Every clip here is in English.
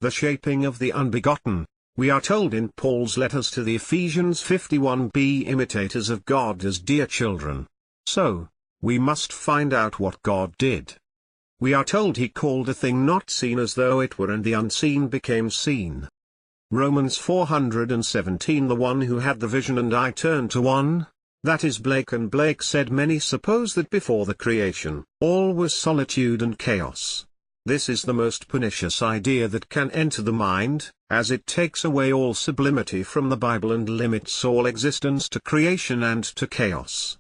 the shaping of the unbegotten. We are told in Paul's letters to the Ephesians 51, be imitators of God as dear children. So, we must find out what God did. We are told he called a thing not seen as though it were, and the unseen became seen. Romans 4:17. The one who had the vision and I turned to one, that is Blake, and Blake said many suppose that before the creation, all was solitude and chaos. This is the most pernicious idea that can enter the mind, as it takes away all sublimity from the Bible and limits all existence to creation and to chaos.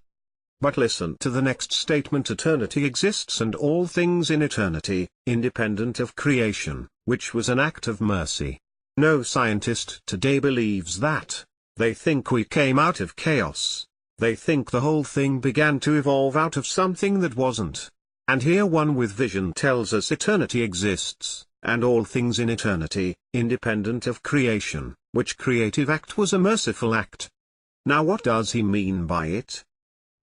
But listen to the next statement: eternity exists and all things in eternity, independent of creation, which was an act of mercy. No scientist today believes that. They think we came out of chaos. They think the whole thing began to evolve out of something that wasn't. And here one with vision tells us eternity exists, and all things in eternity, independent of creation, which creative act was a merciful act. Now what does he mean by it?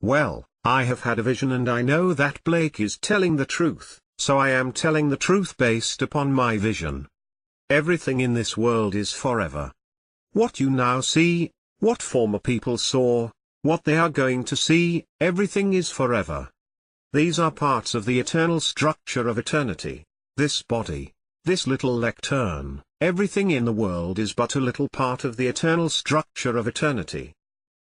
Well, I have had a vision and I know that Blake is telling the truth, so I am telling the truth based upon my vision. Everything in this world is forever. What you now see, what former people saw, what they are going to see, everything is forever. These are parts of the eternal structure of eternity. This body, this little lectern, everything in the world is but a little part of the eternal structure of eternity.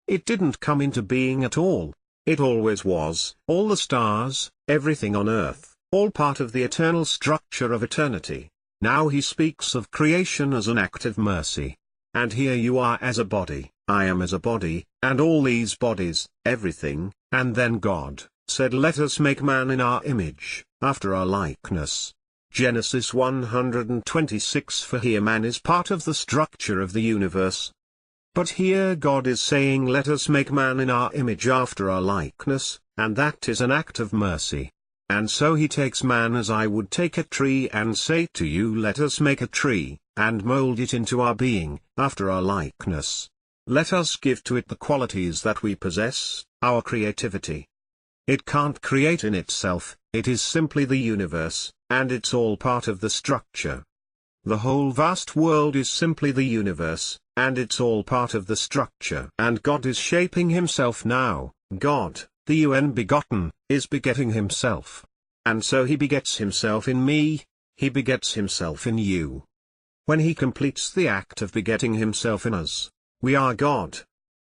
It didn't come into being at all. It always was. All the stars, everything on earth, all part of the eternal structure of eternity. Now he speaks of creation as an act of mercy. And here you are as a body, I am as a body, and all these bodies, everything, and then God said, let us make man in our image, after our likeness. Genesis 126. For here man is part of the structure of the universe. But here God is saying, let us make man in our image after our likeness, and that is an act of mercy. And so he takes man as I would take a tree and say to you, let us make a tree, and mold it into our being, after our likeness. Let us give to it the qualities that we possess, our creativity. It can't create in itself, it is simply the universe, and it's all part of the structure. The whole vast world is simply the universe, and it's all part of the structure. And God is shaping himself now. God, the UNBEGOTTEN, is begetting himself. And so he begets himself in me, he begets himself in you. When he completes the act of begetting himself in us, we are God.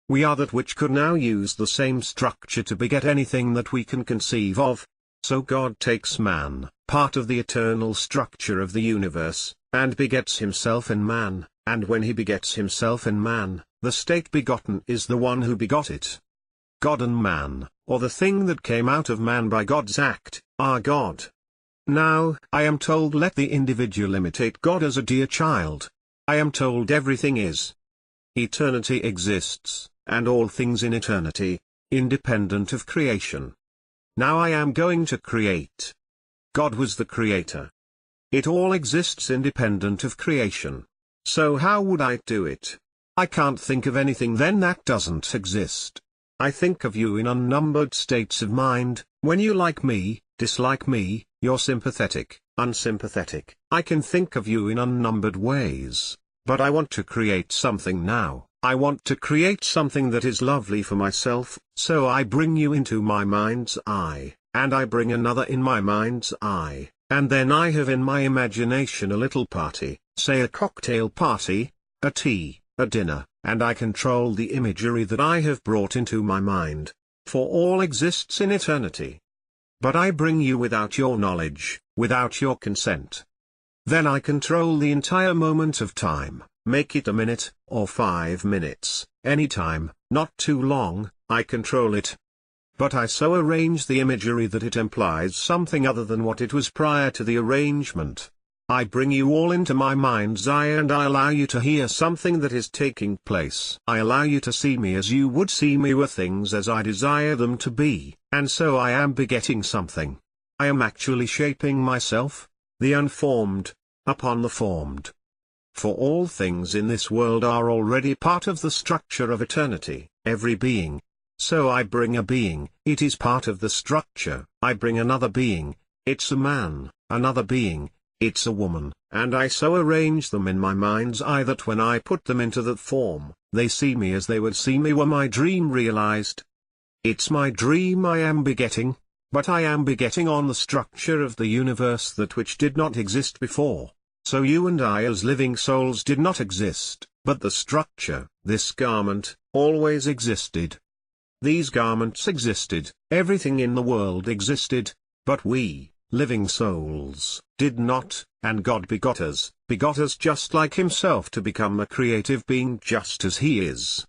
We are that which could now use the same structure to beget anything that we can conceive of. So God takes man, part of the eternal structure of the universe, and begets himself in man, and when he begets himself in man, the state begotten is the one who begot it. God and man, or the thing that came out of man by God's act, are God. Now, I am told let the individual imitate God as a dear child. I am told everything is. Eternity exists, and all things in eternity, independent of creation. Now I am going to create. God was the creator. It all exists independent of creation. So how would I do it? I can't think of anything then that doesn't exist. I think of you in unnumbered states of mind, when you like me, dislike me, you're sympathetic, unsympathetic. I can think of you in unnumbered ways. But I want to create something now. I want to create something that is lovely for myself, so I bring you into my mind's eye, and I bring another in my mind's eye, and then I have in my imagination a little party, say a cocktail party, a tea, a dinner, and I control the imagery that I have brought into my mind, for all exists in eternity. But I bring you without your knowledge, without your consent. Then I control the entire moment of time. Make it a minute, or 5 minutes, any time, not too long, I control it. But I so arrange the imagery that it implies something other than what it was prior to the arrangement. I bring you all into my mind's eye and I allow you to hear something that is taking place. I allow you to see me as you would see me, were things as I desire them to be, and so I am begetting something. I am actually shaping myself, the unformed, upon the formed. For all things in this world are already part of the structure of eternity, every being. So I bring a being, it is part of the structure. I bring another being, it's a man, another being, It's a woman, and I so arrange them in my mind's eye that when I put them into that form, they see me as they would see me were my dream realized. It's my dream I am begetting, but I am begetting on the structure of the universe that which did not exist before. So you and I as living souls did not exist, but the structure, this garment, always existed. These garments existed, everything in the world existed, but we, living souls, did not, and God begot us just like himself to become a creative being just as he is.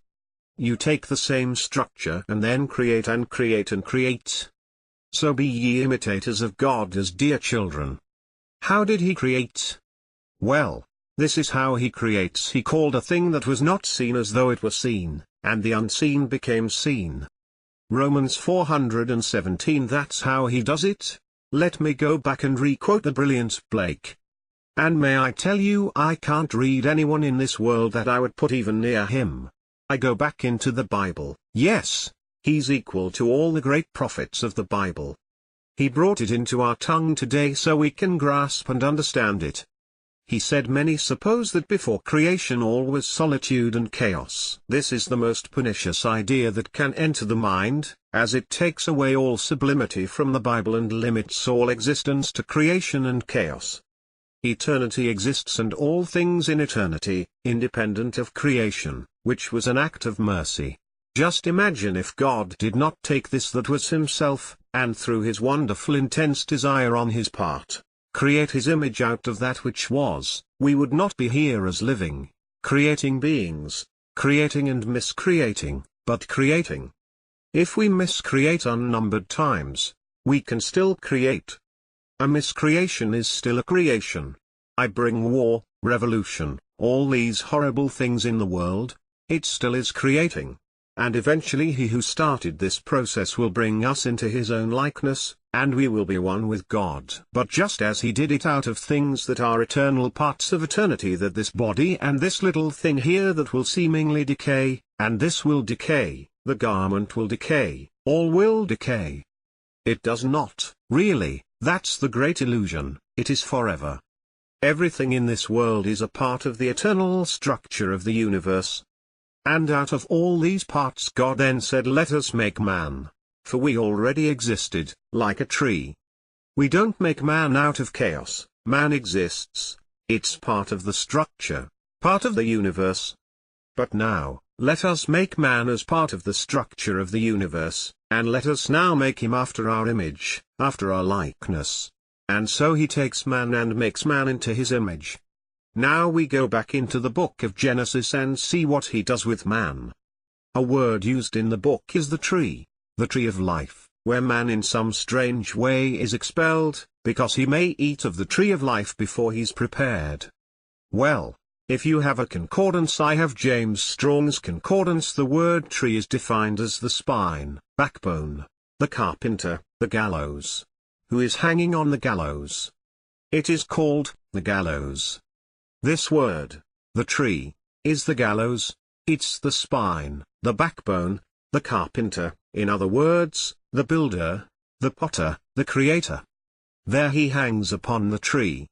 You take the same structure and then create and create and create. So be ye imitators of God as dear children. How did he create? Well, this is how he creates. He called a thing that was not seen as though it were seen, and the unseen became seen. Romans 4:17. That's how he does it. Let me go back and re-quote the brilliant Blake. And may I tell you, I can't read anyone in this world that I would put even near him. I go back into the Bible. Yes, he's equal to all the great prophets of the Bible. He brought it into our tongue today so we can grasp and understand it. He said, many suppose that before creation all was solitude and chaos. This is the most pernicious idea that can enter the mind, as it takes away all sublimity from the Bible and limits all existence to creation and chaos. Eternity exists and all things in eternity, independent of creation, which was an act of mercy. Just imagine if God did not take this that was himself, and through his wonderful intense desire on his part, create his image out of that which was, we would not be here as living, creating beings, creating and miscreating, but creating. If we miscreate unnumbered times, we can still create. A miscreation is still a creation. I bring war, revolution, all these horrible things in the world, it still is creating. And eventually he who started this process will bring us into his own likeness, and we will be one with God. But just as he did it out of things that are eternal parts of eternity, that this body and this little thing here that will seemingly decay, and this will decay, the garment will decay, all will decay. It does not, really, that's the great illusion, it is forever. Everything in this world is a part of the eternal structure of the universe. And out of all these parts God then said, let us make man. For we already existed, like a tree. We don't make man out of chaos, man exists, it's part of the structure, part of the universe. But now, let us make man as part of the structure of the universe, and let us now make him after our image, after our likeness. And so he takes man and makes man into his image. Now we go back into the book of Genesis and see what he does with man. A word used in the book is the tree of life, where man in some strange way is expelled, because he may eat of the tree of life before he's prepared. Well, if you have a concordance, I have James Strong's concordance. The word tree is defined as the spine, backbone, the carpenter, the gallows. Who is hanging on the gallows? It is called the gallows. This word, the tree, is the gallows, it's the spine, the backbone, the carpenter, in other words, the builder, the potter, the creator. There he hangs upon the tree.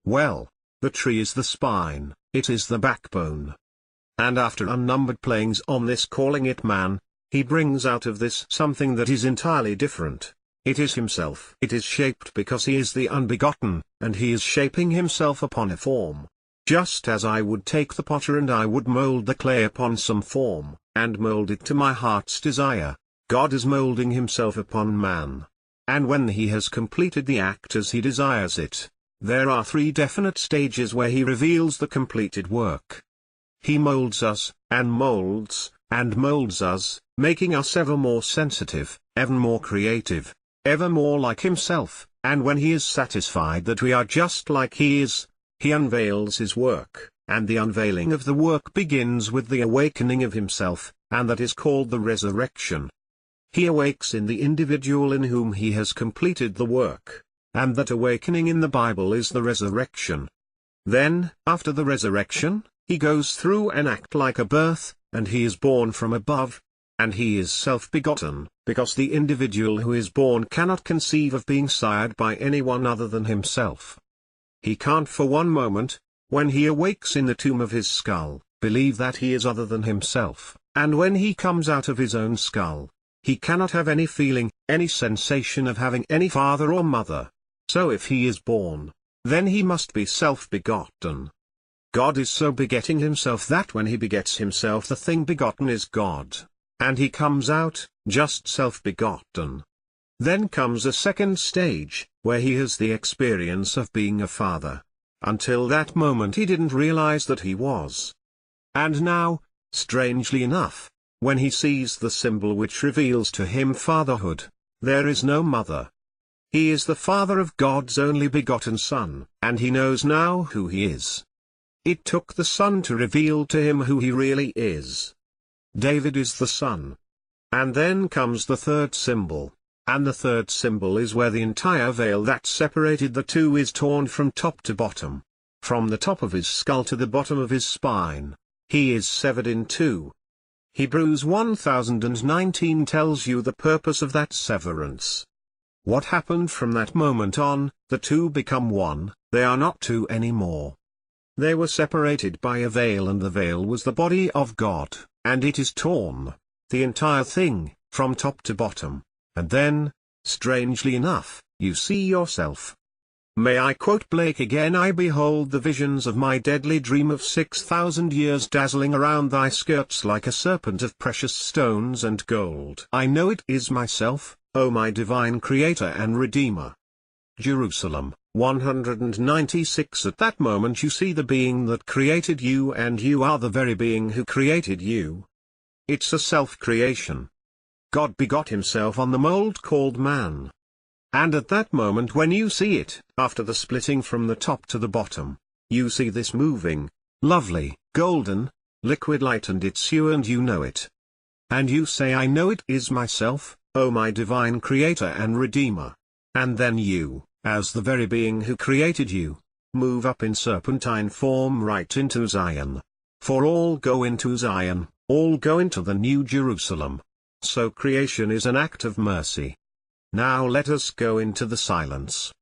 Well, the tree is the spine, it is the backbone. And after unnumbered playings on this, calling it man, he brings out of this something that is entirely different. It is himself. It is shaped because he is the unbegotten, and he is shaping himself upon a form. Just as I would take the potter and I would mold the clay upon some form, and mold it to my heart's desire, God is molding himself upon man. And when he has completed the act as he desires it, there are 3 definite stages where he reveals the completed work. He molds us, and molds us, making us ever more sensitive, ever more creative, ever more like himself, and when he is satisfied that we are just like he is, he unveils his work, and the unveiling of the work begins with the awakening of himself, and that is called the resurrection. He awakes in the individual in whom he has completed the work, and that awakening in the Bible is the resurrection. Then, after the resurrection, he goes through an act like a birth, and he is born from above, and he is self-begotten, because the individual who is born cannot conceive of being sired by anyone other than himself. He can't for one moment, when he awakes in the tomb of his skull, believe that he is other than himself, and when he comes out of his own skull, he cannot have any feeling, any sensation of having any father or mother. So if he is born, then he must be self-begotten. God is so begetting himself that when he begets himself the thing begotten is God, and he comes out, just self-begotten. Then comes a second stage, where he has the experience of being a father. Until that moment he didn't realize that he was. And now, strangely enough, when he sees the symbol which reveals to him fatherhood, there is no mother. He is the father of God's only begotten Son, and he knows now who he is. It took the Son to reveal to him who he really is. David is the Son. And then comes the third symbol, and the third symbol is where the entire veil that separated the two is torn from top to bottom. From the top of his skull to the bottom of his spine, he is severed in two. Hebrews 1019 tells you the purpose of that severance. What happened from that moment on, the two become one, they are not two anymore. They were separated by a veil, and the veil was the body of God, and it is torn, the entire thing, from top to bottom, and then, strangely enough, you see yourself. May I quote Blake again? I behold the visions of my deadly dream of 6,000 years dazzling around thy skirts like a serpent of precious stones and gold. I know it is myself, O my divine Creator and Redeemer. Jerusalem, 196. At that moment you see the being that created you, and you are the very being who created you. It's a self-creation. God begot himself on the mold called man. And at that moment when you see it, after the splitting from the top to the bottom, you see this moving, lovely, golden, liquid light, and it's you and you know it. And you say, I know it is myself, O my divine Creator and Redeemer. And then you, as the very being who created you, move up in serpentine form right into Zion. For all go into Zion, all go into the New Jerusalem. So creation is an act of mercy. Now let us go into the silence.